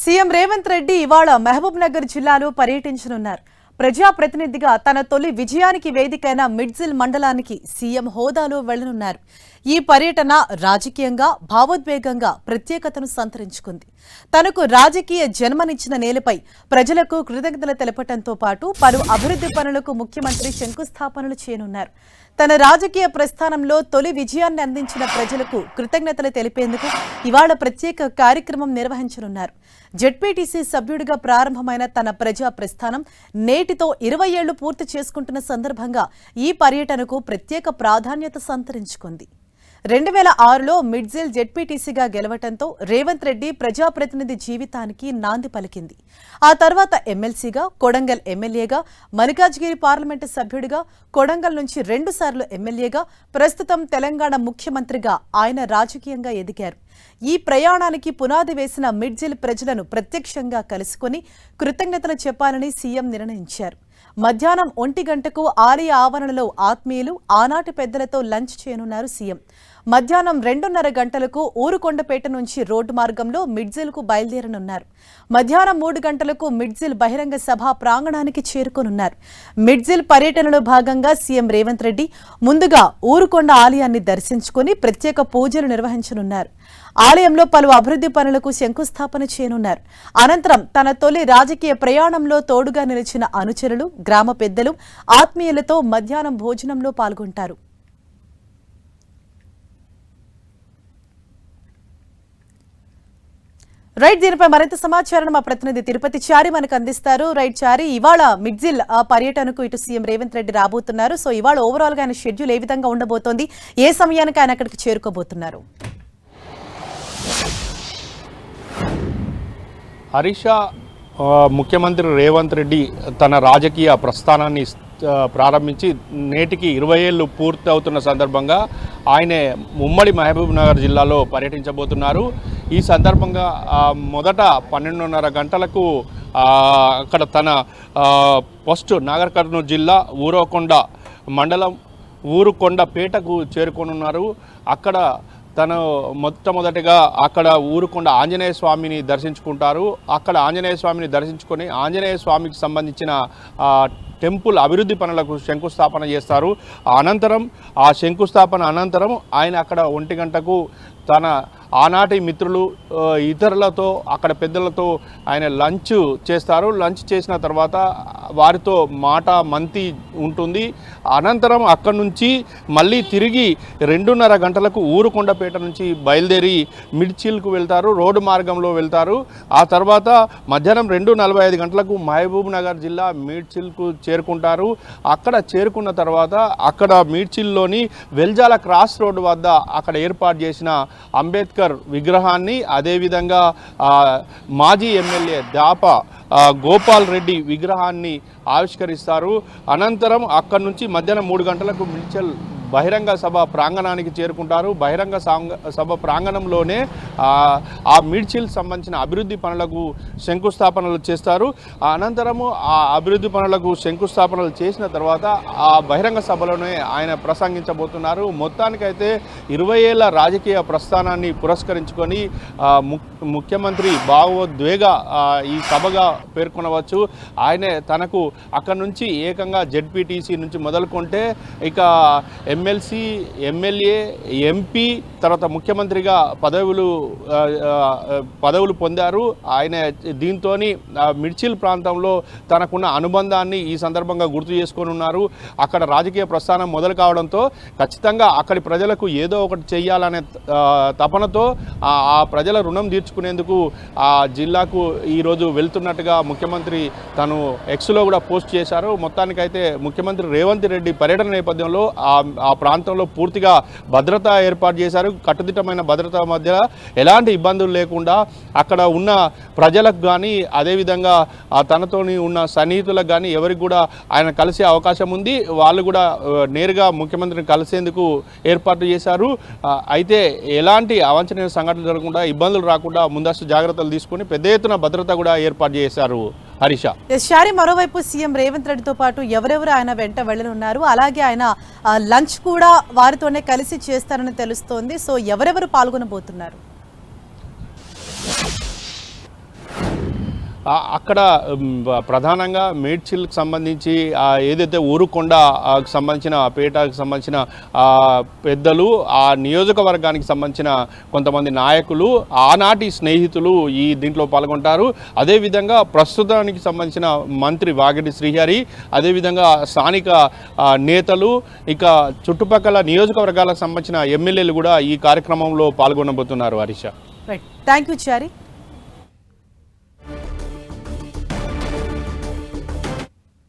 CM Revanth Reddy ఇవాళ మహబూబ్ నగర్ జిల్లాలో పర్యటించనున్నారు. ప్రజాప్రతినిధిగా తన తొలి విజయానికి వేదికైన మిడ్జిల్ మండలానికి సీఎం హోదాలో వెళ్లనున్నారు. ఈ పర్యటన రాజకీయంగా భావోద్వేగంగా ప్రత్యేకతను సంతరించుకుంది. తనకు రాజకీయ జన్మనిచ్చిన నేలపై ప్రజలకు కృతజ్ఞతలు తెలపడంతో పాటు పలు అభివృద్ధి పనులకు ముఖ్యమంత్రి శంకుస్థాపనలు చేయనున్నారు. తన రాజకీయ ప్రస్థానంలో తొలి విజయాన్ని అందించిన ప్రజలకు కృతజ్ఞతలు తెలిపేందుకు ఇవాళ ప్రత్యేక కార్యక్రమం నిర్వహించనున్నారు. జెడ్పీటీసీ సభ్యుడిగా ప్రారంభమైన తన ప్రజా ప్రస్థానం నేటితో 20 ఏళ్లు పూర్తి చేసుకుంటున్న సందర్భంగా ఈ పర్యటనకు ప్రత్యేక ప్రాధాన్యత సంతరించుకుంది. 2006లో మిడ్జిల్ జెడ్పీటీసీగా గెలవటంతో రేవంత్ రెడ్డి ప్రజాప్రతినిధి జీవితానికి నాంది పలికింది. ఆ తర్వాత ఎమ్మెల్సీగా, కొడంగల్ ఎమ్మెల్యేగా, మల్కాజ్గిరి పార్లమెంటు సభ్యుడిగా, కొడంగల్ నుంచి 2 సార్లు ఎమ్మెల్యేగా, ప్రస్తుతం తెలంగాణ ముఖ్యమంత్రిగా ఆయన రాజకీయంగా ఎదిగారు. ఈ ప్రయాణానికి పునాది వేసిన మిడ్జిల్ ప్రజలను ప్రత్యక్షంగా కలుసుకుని కృతజ్ఞతలు చెప్పాలని సీఎం నిర్ణయించారు. మధ్యాహ్నం 1 గంటకు ఆలయ ఆవరణలో ఆత్మీయులు, ఆనాటి పెద్దలతో లంచ్ చేయనున్నారు సీఎం. మధ్యాహ్నం 2:30 గంటలకు ఊరుకొండపేట నుంచి రోడ్డు మార్గంలో మిడ్జిల్కు బయలుదేరనున్నారు. మధ్యాహ్నం 3 గంటలకు మిడ్జిల్ బహిరంగ సభ ప్రాంగణానికి చేరుకోనున్నారు. మిడ్జిల్ పర్యటనలో భాగంగా సీఎం రేవంత్ రెడ్డి ముందుగా ఊరుకొండ ఆలయాన్ని దర్శించుకుని ప్రత్యేక పూజలు నిర్వహించనున్నారు. ఆలయంలో పలు అభివృద్ధి పనులకు శంకుస్థాపన చేయనున్నారు. అనంతరం తన తొలి రాజకీయ ప్రయాణంలో తోడుగా నిలిచిన అనుచరులు, గ్రామ పెద్దలు, ఆత్మీయులతో మధ్యాహ్నం భోజనంలో పాల్గొంటారు. రైట్, దీనిపై మరింత సమాచారం మా ప్రతినిధి తిరుపతి చారి మనకు అందిస్తారు. రైట్ చారి, ఇవాళ మిడ్జిల్ పర్యటనకు ఇటు సీఎం రేవంత్ రెడ్డి రాబోతున్నారు. సో ఇవాళ ఓవరాల్ గా ఆయన షెడ్యూల్ ఏ విధంగా ఉండబోతోంది, ఏ సమయానికి ఆయన అక్కడికి చేరుకోబోతున్నారు? హరీష, ముఖ్యమంత్రి రేవంత్ రెడ్డి తన రాజకీయ ప్రస్థానాన్ని ప్రారంభించి నేటికి 20 ఏళ్ళు పూర్తి అవుతున్న సందర్భంగా ఆయన ఉమ్మడి మహబూబ్ నగర్ జిల్లాలో పర్యటించబోతున్నారు. ఈ సందర్భంగా మొదట 12:30 గంటలకు అక్కడ తన ఫస్ట్ నాగర్ కర్నూలు జిల్లా ఊరకొండ మండలం ఊరుకొండపేటకు చేరుకోనున్నారు. అక్కడ తను మొట్టమొదటిగా అక్కడ ఊరుకొండ ఆంజనేయ స్వామిని దర్శించుకుంటారు. అక్కడ ఆంజనేయ స్వామిని దర్శించుకొని ఆంజనేయ స్వామికి సంబంధించిన టెంపుల్ అభివృద్ధి పనులకు శంకుస్థాపన చేస్తారు. అనంతరం ఆ శంకుస్థాపన అనంతరం ఆయన అక్కడ 1 గంటకు తన ఆనాటి మిత్రులు, ఇతరులతో, అక్కడ పెద్దలతో ఆయన లంచ్ చేస్తారు. లంచ్ చేసిన తర్వాత వారితో మాట మంతి ఉంటుంది. అనంతరం అక్కడి నుంచి మళ్ళీ తిరిగి 2:30 గంటలకు ఊరుకొండపేట నుంచి బయలుదేరి మిడ్చిల్కు వెళ్తారు, రోడ్డు మార్గంలో వెళ్తారు. ఆ తర్వాత మధ్యాహ్నం 2:45 గంటలకు మహబూబ్ నగర్ జిల్లా మిడ్చిల్కు చేరుకుంటారు. అక్కడ చేరుకున్న తర్వాత అక్కడ మిడ్చిల్లోని వెల్జాల క్రాస్ రోడ్డు వద్ద అక్కడ ఏర్పాటు చేసిన అంబేద్కర్ విగ్రహాన్ని, అదేవిధంగా మాజీ ఎమ్మెల్యే దాప గోపాల్ రెడ్డి విగ్రహాన్ని ఆవిష్కరిస్తారు. అనంతరం అక్కడి నుంచి మధ్యాహ్నం 3 గంటలకు మిడ్చిల్ బహిరంగ సభ ప్రాంగణానికి చేరుకుంటారు. బహిరంగ సభ ప్రాంగణంలోనే ఆ మిడ్చిల్ సంబంధించిన అభివృద్ధి పనులకు శంకుస్థాపనలు చేస్తారు. అనంతరము ఆ అభివృద్ధి పనులకు శంకుస్థాపనలు చేసిన తర్వాత ఆ బహిరంగ సభలోనే ఆయన ప్రసంగించబోతున్నారు. మొత్తానికైతే 20 ఏళ్ల రాజకీయ ప్రస్థానాన్ని పురస్కరించుకొని ముఖ్యమంత్రి భావోద్వేగ ఈ సభగా పేర్కొనవచ్చు. ఆయనే తనకు అక్కడి నుంచి ఏకంగా జెడ్పీటీసీ నుంచి మొదలుకుంటే ఇక ఎమ్మెల్సీ, ఎమ్మెల్యే, ఎంపీ, తర్వాత ముఖ్యమంత్రిగా పదవులు పొందారు. ఆయన దీంతో మిడ్చిల్ ప్రాంతంలో తనకున్న అనుబంధాన్ని ఈ సందర్భంగా గుర్తు చేసుకొని ఉన్నారు. అక్కడ రాజకీయ ప్రస్థానం మొదలు కావడంతో ఖచ్చితంగా అక్కడి ప్రజలకు ఏదో ఒకటి చెయ్యాలనే తపనతో ఆ ప్రజల రుణం తీర్చుకునేందుకు ఆ జిల్లాకు ఈరోజు వెళ్తున్నట్టుగా ముఖ్యమంత్రి తను ఎక్స్లో కూడా పోస్ట్ చేశారు. మొత్తానికైతే ముఖ్యమంత్రి రేవంత్ రెడ్డి పర్యటన నేపథ్యంలో ఆ ప్రాంతంలో పూర్తిగా భద్రత ఏర్పాటు చేశారు. కట్టుదిట్టమైన భద్రత మధ్య ఎలాంటి ఇబ్బందులు లేకుండా అక్కడ ఉన్న ప్రజలకు కానీ, అదేవిధంగా తనతోని ఉన్న సన్నిహితులకు కానీ ఎవరికి కూడా ఆయన కలిసే అవకాశం ఉంది. వాళ్ళు కూడా నేరుగా ముఖ్యమంత్రిని కలిసేందుకు ఏర్పాటు చేశారు. అయితే ఎలాంటి అవాంఛనీయ సంఘటనలు జరగకుండా, ఇబ్బందులు రాకుండా ముందస్తు జాగ్రత్తలు తీసుకుని పెద్ద ఎత్తున భద్రత కూడా ఏర్పాటు చేశారు. హరీష, మరోవైపు సీఎం రేవంత్ రెడ్డితో పాటు ఎవరెవరు ఆయన వెంట వెళ్ళనున్నారు, అలాగే ఆయన లంచ్ కూడా వారితోనే కలిసి చేస్తారని తెలుస్తోంది. సో ఎవరెవరు పాల్గొనబోతున్నారు? అక్కడ ప్రధానంగా మేడ్చిల్కి సంబంధించి ఏదైతే ఊరుకొండ సంబంధించిన పేటకు సంబంధించిన పెద్దలు, ఆ నియోజకవర్గానికి సంబంధించిన కొంతమంది నాయకులు, ఆనాటి స్నేహితులు ఈ దీంట్లో పాల్గొంటారు. అదేవిధంగా ప్రస్తుతానికి సంబంధించిన మంత్రి వాగిటి శ్రీహరి, అదేవిధంగా స్థానిక నేతలు, ఇక చుట్టుపక్కల నియోజకవర్గాలకు సంబంధించిన ఎమ్మెల్యేలు కూడా ఈ కార్యక్రమంలో పాల్గొనబోతున్నారు. Harish, thank you Chari.